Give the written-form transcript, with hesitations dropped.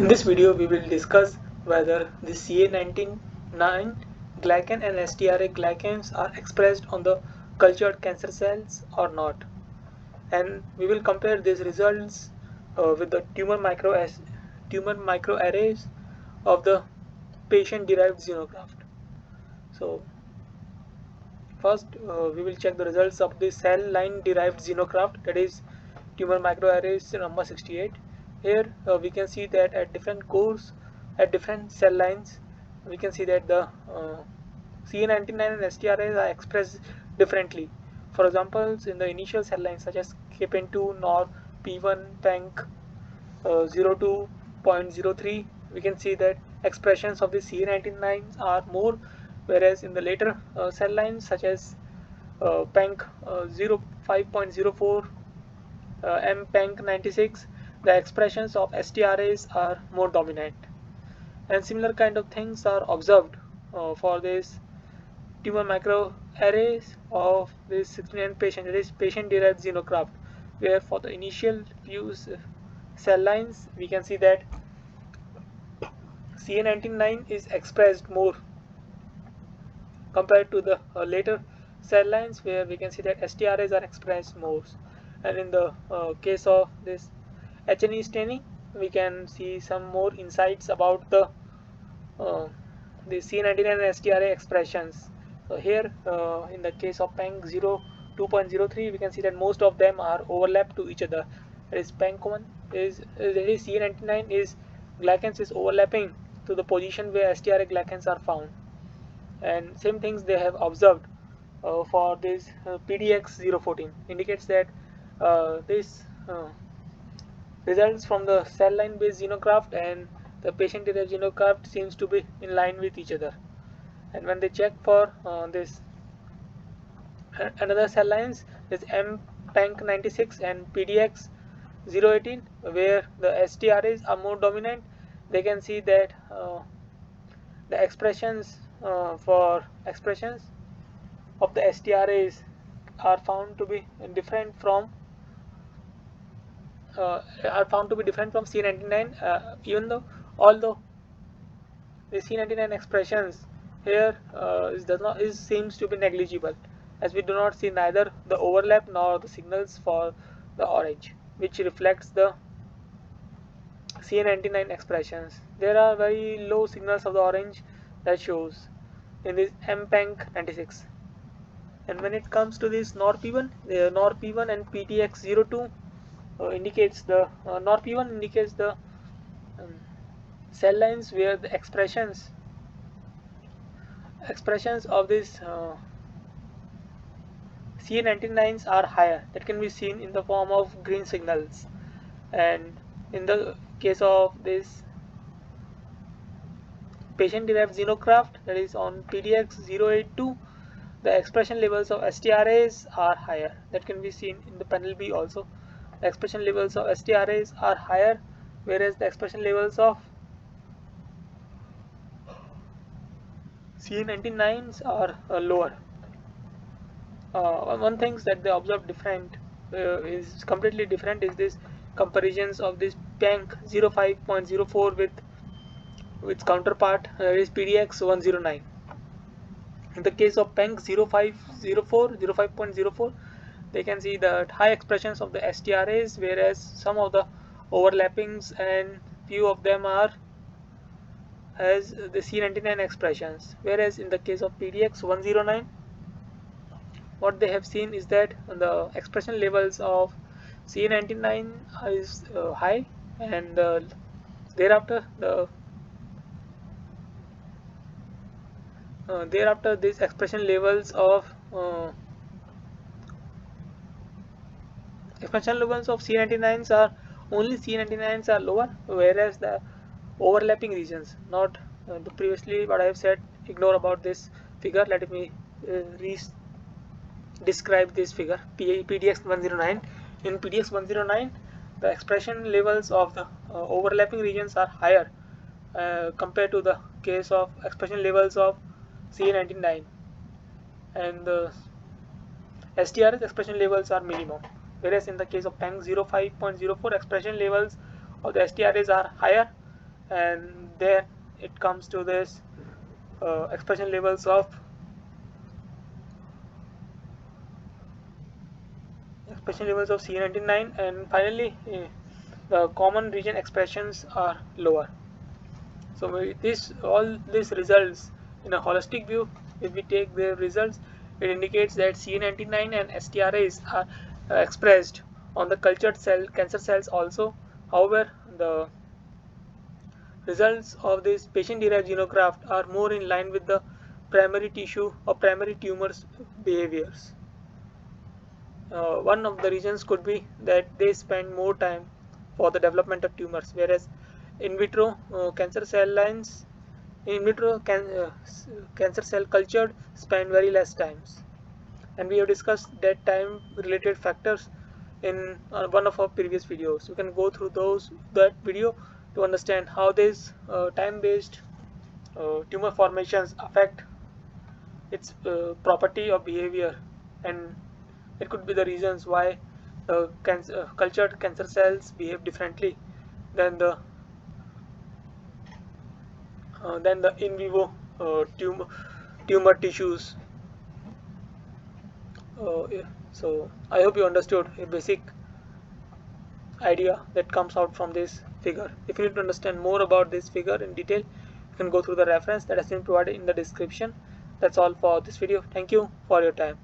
In this video, we will discuss whether the CA19-9 glycan and sTRA glycans are expressed on the cultured cancer cells or not, and we will compare these results with the tumor microarrays of the patient-derived xenograft. So, first, we will check the results of the cell line derived xenograft, that is tumor microarrays number 68. Here we can see that at different cores, at different cell lines, we can see that the CA19-9 and sTRAs are expressed differently. For example, in the initial cell lines such as KPN2, NOR, P1, PANC 02.03, we can see that expressions of the CA19-9 are more, whereas in the later cell lines such as PANC 05.04, MPANC 96, the expressions of sTRAs are more dominant. And similar kind of things are observed for this tumor microarrays of this 69 patient, that is patient-derived xenograft, where for the initial few cell lines we can see that CA19-9 is expressed more compared to the later cell lines, where we can see that sTRAs are expressed more. And in the case of this H&E staining, we can see some more insights about the CA19 and sTRA expressions. So here in the case of PANC 02.03, we can see that most of them are overlapped to each other. That is PANC 1 is CA19 is glycans is overlapping to the position where sTRA glycans are found, and same things they have observed for this PDAC 014 indicates that this results from the cell line based xenograft and the patient derived xenograft seems to be in line with each other. And when they check for this another cell lines, this MPANC 96 and PDX 018, where the sTRAs are more dominant, they can see that the expressions for expressions of the sTRAs are found to be different from CA19-9, even though although the CA19-9 expressions here seems to be negligible, as we do not see neither the overlap nor the signals for the orange, which reflects the CA19-9 expressions. There are very low signals of the orange that shows in this MPANC 96. And when it comes to this NOR-P1, the NOR-P1 and PTX02 indicates the NOR-P1 indicates the cell lines where the expressions of this CA19-9s are higher. That can be seen in the form of green signals. And in the case of this patient-derived xenograft, that is on PDX 082, the expression levels of sTRAs are higher. That can be seen in the panel B also. The expression levels of sTRAs are higher, whereas the expression levels of CA19-9s are lower. One thing that they observe different is completely different is this comparisons of this PANC 05.04 with its counterpart is PDX 109. In the case of PANC 05.04, they can see that high expressions of the sTRAs, whereas some of the overlappings and few of them are has the CA19-9 expressions. Whereas in the case of PDX 109, what they have seen is that the expression levels of CA19-9 is high, and thereafter these expression levels of CA19-9s are only CA19-9s are lower, whereas the overlapping regions, not the previously what I have said, ignore about this figure. Let me describe this figure. PDX 109. In PDX 109, the expression levels of the overlapping regions are higher compared to the case of expression levels of CA19-9, and the sTRA's expression levels are minimum, whereas in the case of PANC 05.04, expression levels of the sTRAs are higher, and then it comes to this expression levels of CA19-9, and finally the common region expressions are lower. So all this results in a holistic view. If we take the results, it indicates that CA19-9 and sTRAs are expressed on the cultured cancer cells also. However, the results of this patient-derived xenograft are more in line with the primary tissue or primary tumors behaviors. One of the reasons could be that they spend more time for the development of tumors, whereas in vitro cancer cell lines, in vitro cancer cell cultured spend very less times, and we have discussed that time related factors in one of our previous videos. You can go through that video to understand how these time based tumor formations affect its property or behavior, and it could be the reasons why cultured cancer cells behave differently than the in vivo tumor tissues. Yeah. So I hope you understood a basic idea that comes out from this figure. If you need to understand more about this figure in detail, you can go through the reference that has been provided in the description. That's all for this video. Thank you for your time.